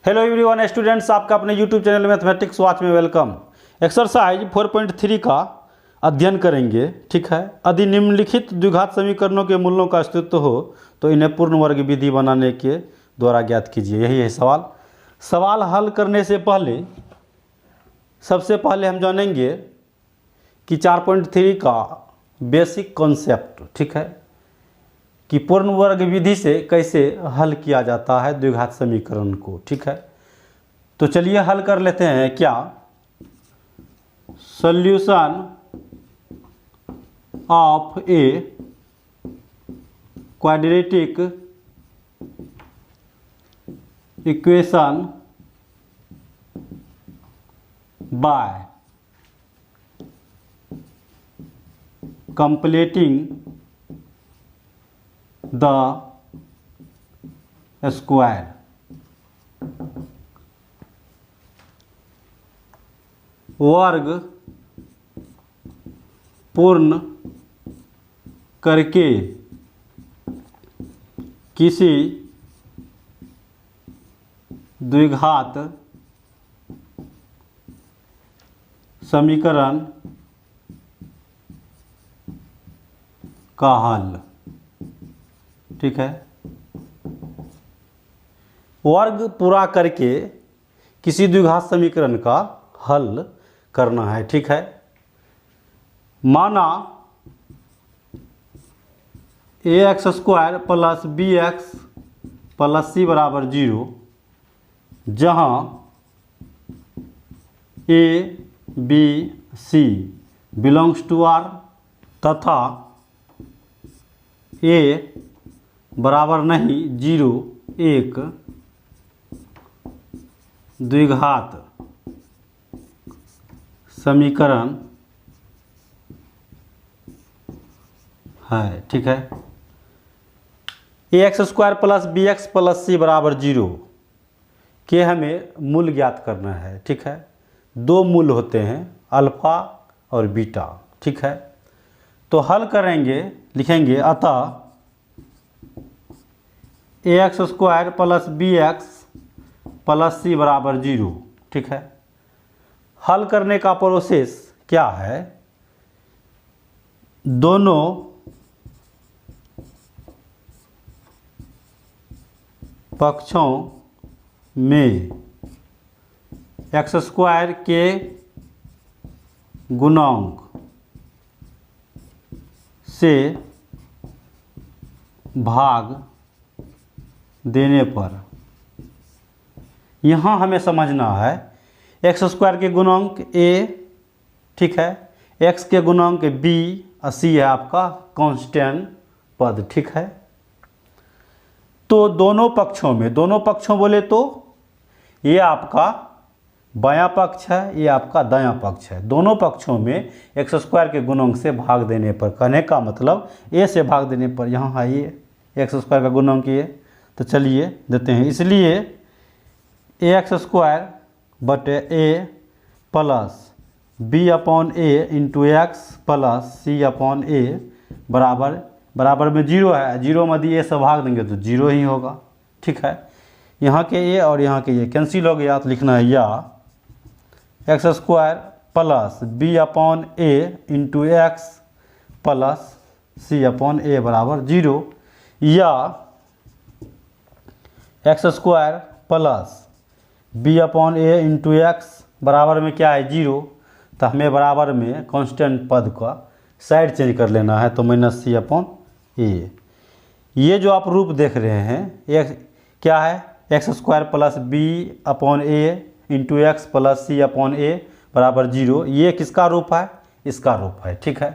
Hello everyone students, आपका अपने YouTube channel mathematics watch में वेलकम। एक्सरसाइज 4.3 का अध्ययन करेंगे। ठीक है, यदि निम्नलिखित द्विघात समीकरणों के मूलों का अस्तित्व हो तो इन्हें पूर्ण वर्ग विधि बनाने के द्वारा ज्ञात कीजिए। यही है सवाल हल करने से पहले सबसे पहले हम जानेंगे कि 4.3 का बेसिक कॉन्सेप्ट, ठीक है, कि पूर्ण वर्ग विधि से कैसे हल किया जाता है द्विघात समीकरण को। ठीक है, तो चलिए हल कर लेते हैं। क्या solution of a quadratic equation by completing the square. वर्ग पूर्ण करके किसी द्विघात समीकरण का हल। ठीक है, वर्ग पूरा करके किसी द्विघात समीकरण का हल करना है। ठीक है, माना ax² plus bx plus c बराबर 0, जहाँ a b c belongs to r तथा a बराबर नहीं 0 एक द्विघात समीकरण है। ठीक है, ax² plus bx plus c बराबर 0 के हमें मूल ज्ञात करना है। ठीक है, दो मूल होते हैं, अल्फा और बीटा। ठीक है, तो हल करेंगे, लिखेंगे अतः ax² plus bx plus c बराबर 0। ठीक है, हल करने का प्रोसेस क्या है, दोनों पक्षों में x² के गुणांक से भाग देने पर, यहाँ हमें समझना है x² के गुणांक a, ठीक है, x के गुणांक b और c है आपका कांस्टेंट पद। ठीक है, तो दोनों पक्षों बोले तो ये आपका बायां पक्ष है, ये आपका दायां पक्ष है। दोनों पक्षों में x² के गुणांक से भाग देने पर, कहने का मतलब a से भाग देने पर, यहाँ है ये x² का गुणांक ये, तो चलिए देते हैं। इसलिए ax² बटे a plus b/a into x plus c/a बराबर में 0 है। 0 में यदि a से भाग देंगे तो 0 ही होगा। ठीक है, यहाँ के a और यहाँ के a कैंसिल हो गया, तो लिखना है या x² plus b/a into x plus c/a बराबर 0, या x² plus b/a into x बराबर में क्या है 0, तो हमें बराबर में कांस्टेंट पद का साइड चेंज कर लेना है, तो माइनस c/a। ये जो आप रूप देख रहे हैं ये क्या है, x² plus b/a into x plus c/a बराबर 0, ये किसका रूप है, इसका रूप है। ठीक है,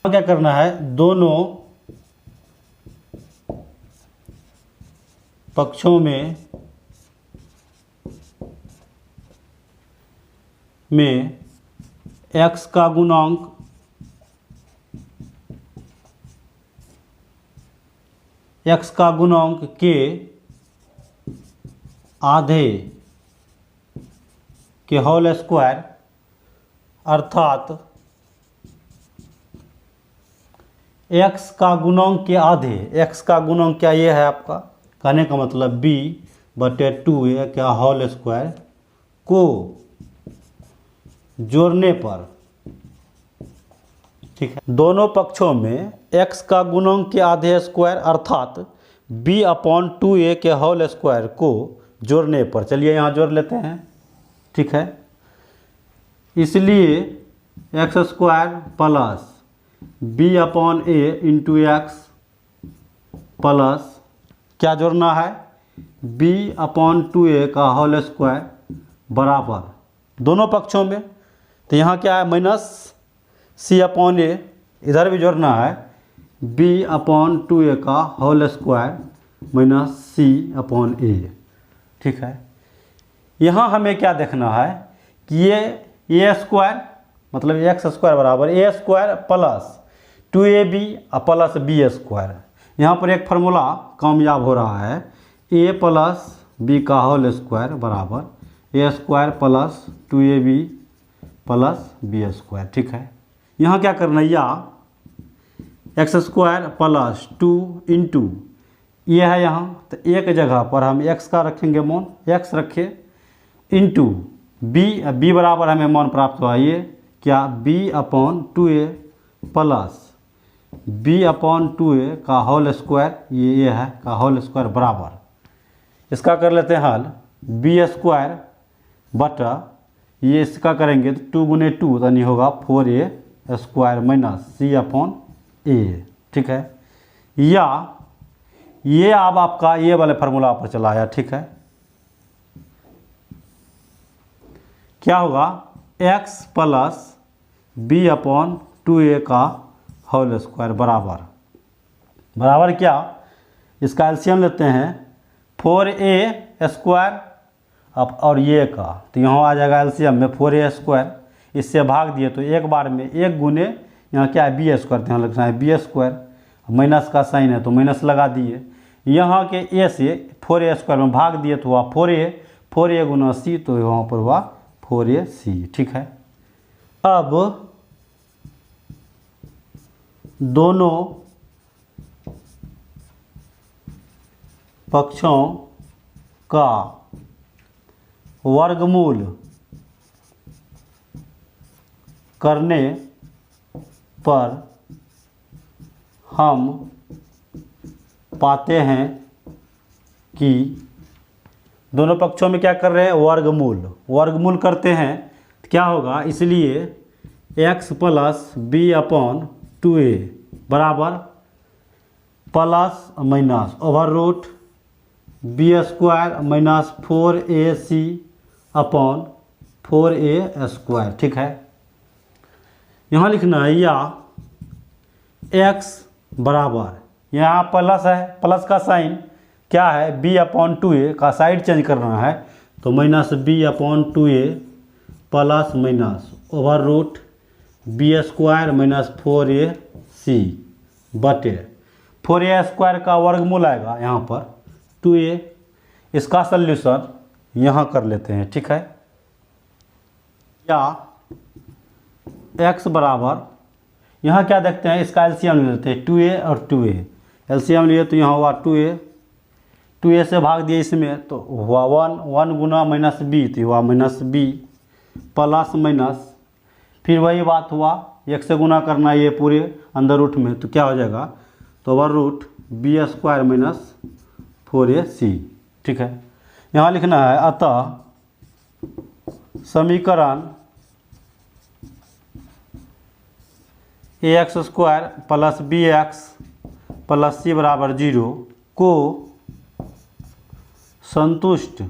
तो क्या करना है, दोनों पक्षों में x का गुणांक के आधे के होल स्क्वायर अर्थात x का गुणांक के आधे, x का गुणांक क्या ये है आपका, कहने का मतलब b बटे 2a का होल स्क्वायर को जोड़ने पर, ठीक है, दोनों पक्षों में x का गुणक के आधे स्क्वायर अर्थात b/2a के होल स्क्वायर को जोड़ने पर, चलिए यहाँ जोड़ लेते हैं, ठीक है। इसलिए x square plus b/a into x plus क्या जोड़ना है, b/2a का होल स्क्वायर बराबर दोनों पक्षों में, तो यहाँ क्या है माइनस c/a, इधर भी जोड़ना है b/2a का होल स्क्वायर माइनस c/a, ठीक है। यहाँ हमें क्या देखना है कि ये a स्क्वायर मतलब एक्स स्क्वायर बराबर a square plus 2ab plus b square, यहाँ पर एक फार्मूला कामयाब हो रहा है, a प्लस b का होल स्क्वायर बराबर a square plus 2ab plus b square, ठीक है। यहाँ क्या करना है, या एक्स स्क्वायर प्लस 2 इंटू ये है यहाँ, तो एक जगह पर हम x का रखेंगे मान, x रखे इंटू b बराबर हमें मान प्राप्त हुआ ये क्या b/2a प्लस b/2a का होल स्क्वायर, ये है का होल स्क्वायर बराबर, इसका कर लेते हैं हल, b स्क्वायर बटा ये इसका करेंगे तो 2 गुने 2 यानी होगा 4a स्क्वायर माइनस c/a, ठीक है। या ये अब आपका ये वाले फार्मूला पर चला आया, ठीक है। क्या होगा x प्लस b/2a का होल स्क्वायर बराबर क्या, इसका एलसीएम लेते हैं 4a स्क्वायर अब और ये का, तो यहाँ आ जाएगा एलसीएम में 4a स्क्वायर, इससे भाग दिए तो एक बार में एक गुने यहाँ क्या है b स्क्वायर, यहाँ लगना है b स्क्वायर, माइनस का साइन है तो माइनस लगा दिए, यहाँ के a से 4a स्क्वायर में भाग दिए तो हुआ 4a गुना c, तो यहाँ पर हुआ 4ac, ठीक है। अब दोनों पक्षों का वर्गमूल करने पर हम पाते हैं कि दोनों पक्षों में क्या कर रहे हैं, वर्गमूल करते हैं, तो क्या होगा, इसलिए x प्लस b/2a बराबर plus minus over root b square minus 4ac upon 4a square, ठीक है। यहाँ लिखना है या x बराबर, यहाँ प्लस है, प्लस का साइन क्या है b/2a का साइड चेंज करना है, तो minus b/2a plus minus over root b square minus 4ac बटे 4a स्क्वायर का वर्गमूल आएगा यहाँ पर 2a, इसका सल्यूशन यहाँ कर लेते हैं, ठीक है। या x बराबर, यहाँ क्या देखते हैं, इसका एलसीएम ले लेते हैं 2a और 2a, एलसीएम लिए तो यहाँ हुआ 2a से भाग दिए इसमें तो हुआ 1 गुना माइनस b, तो हुआ माइनस b प्लस माइनस, फिर वही बात हुआ 1 से गुना करना ये पूरे अंदर रूट में, तो क्या हो जाएगा, तो over root b square minus 4ac, ठीक है। यहाँ लिखना है अतः समीकरण ax square plus bx plus c बराबर 0 को संतुष्ट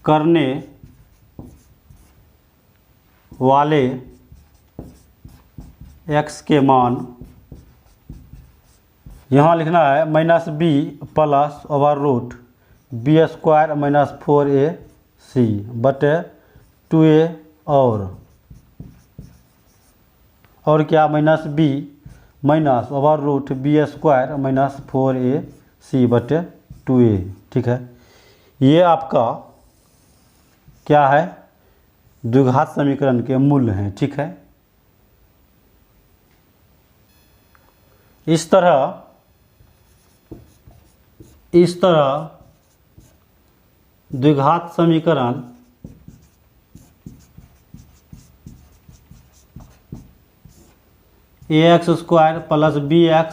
करने वाले x के मान, यहाँ लिखना है minus b plus over root b square minus 4ac बटे 2a और क्या minus b minus over root b square minus 4ac बटे 2a, ठीक है। ये आपका क्या है, द्विघात समीकरण के मूल हैं, ठीक है। इस तरह इस तरह द्विघात समीकरण ax² plus bx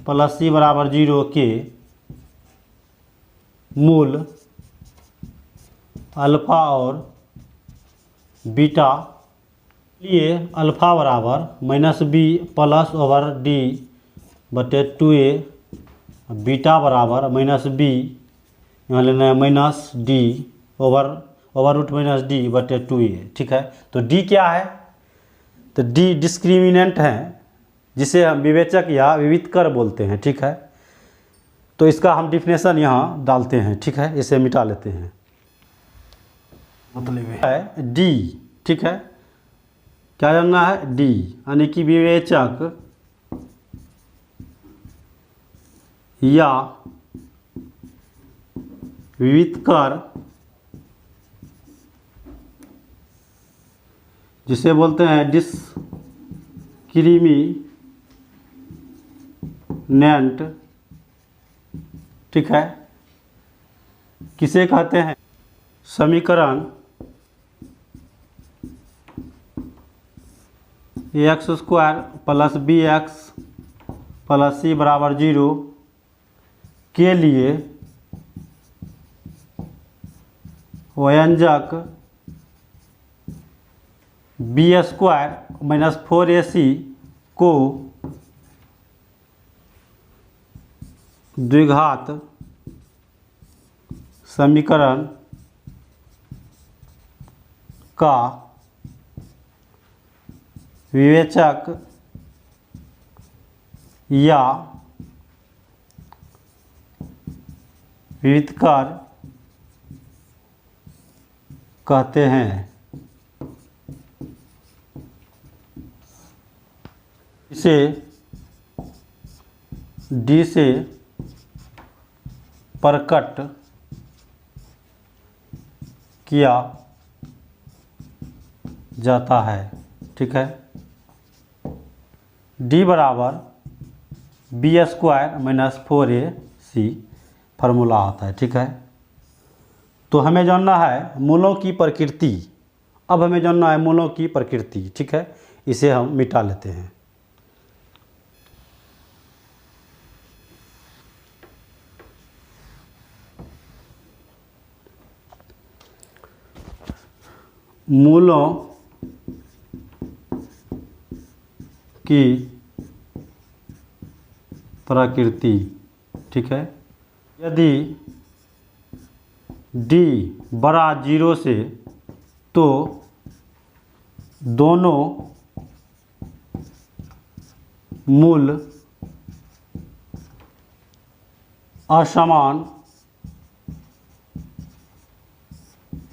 plus c बराबर 0 के मूल अल्फा और बीटा लिए अल्फा बराबर -b प्लस ओवर d बटे 2a, बीटा बराबर -b, यहाँ लेना है -d ओवर रूट -d बटे 2a। ठीक है, तो d क्या है? तो d डिस्क्रिमिनेंट है, जिसे हम विवेचक या विविधकर बोलते हैं। ठीक है, तो इसका हम डिफिनेशन यहाँ डालते हैं। ठीक है, इसे मिटा लेते हैं। मतलब है d। ठीक है, क्या जानना है? d, यानी कि विवेचक या विविधकर, जिसे बोलते हैं डिस्क्रिमिनेंट। ठीक है, किसे कहते हैं? समीकरण ax² plus bx plus c बराबर 0 के लिए व्यंजक b² माइनस 4ac को द्विघात समीकरण का विवेचक या विविधकर कहते हैं। इसे d से प्रकट किया जाता है। ठीक है, d बराबर b² माइनस 4ac फार्मूला होता है। ठीक है, तो हमें जानना है मूलों की प्रकृति। अब हमें जानना है मूलों की प्रकृति। ठीक है, इसे हम मिटा लेते हैं। मूलों की प्रकृति। ठीक है, यदि d बड़ा 0 से, तो दोनों मूल असमान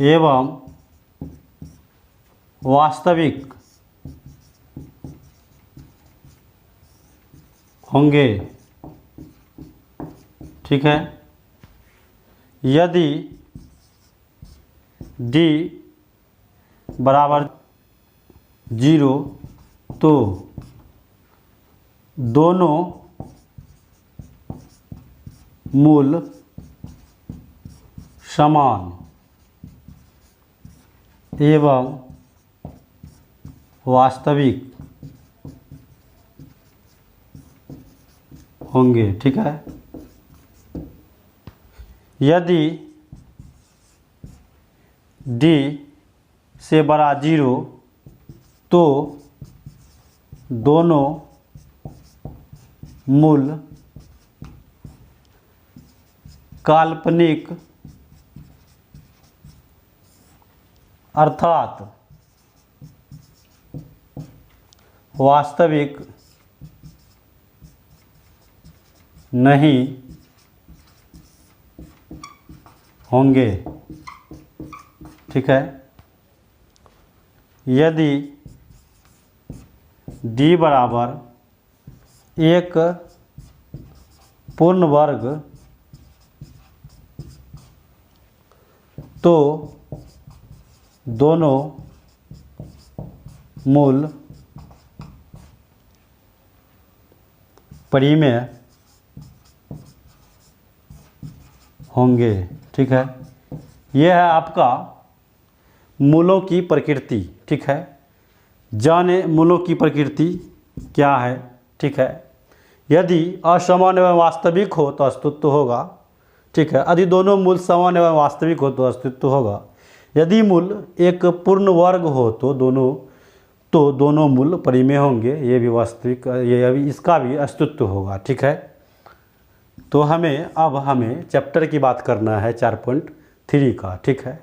एवं वास्तविक होंगे। ठीक है, यदि d बराबर 0, तो दोनों मूल समान एवं वास्तविक होंगे। ठीक है, यदि d से बड़ा 0, तो दोनों मूल काल्पनिक अर्थात वास्तविक नहीं होंगे। ठीक है, यदि d बराबर 1 पूर्ण वर्ग, तो दोनों मूल परिमेय होंगे। ठीक है, यह है आपका मूलों की प्रकृति। ठीक है, जाने मूलों की प्रकृति क्या है। ठीक है, यदि असमान एवं वास्तविक हो तो अस्तित्व होगा। ठीक है, यदि दोनों मूल समान एवं वास्तविक हो तो अस्तित्व होगा। यदि मूल एक पूर्ण वर्ग हो तो दोनों मूल परिमेय होंगे, ये भी वास्तविक, ये भी इसका भी अस्तित्व होगा। ठीक है, तो अब हमें चैप्टर की बात करना है 4.3 का। ठीक है,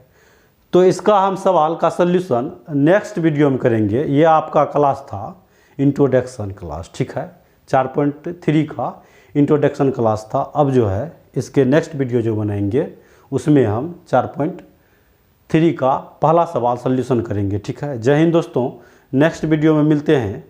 तो इसका हम सवाल का सल्यूशन नेक्स्ट वीडियो में करेंगे। ये आपका क्लास था इंट्रोडक्शन क्लास। ठीक है, 4.3 का इंट्रोडक्शन क्लास था। अब जो है इसके नेक्स्ट वीडियो जो बनाएंगे उसमें हम 4.3 का पहला सवाल सल्यूशन करेंगे। ठीक है, जय हिंद दोस्तों, नेक्स्ट वीडियो में मिलते हैं।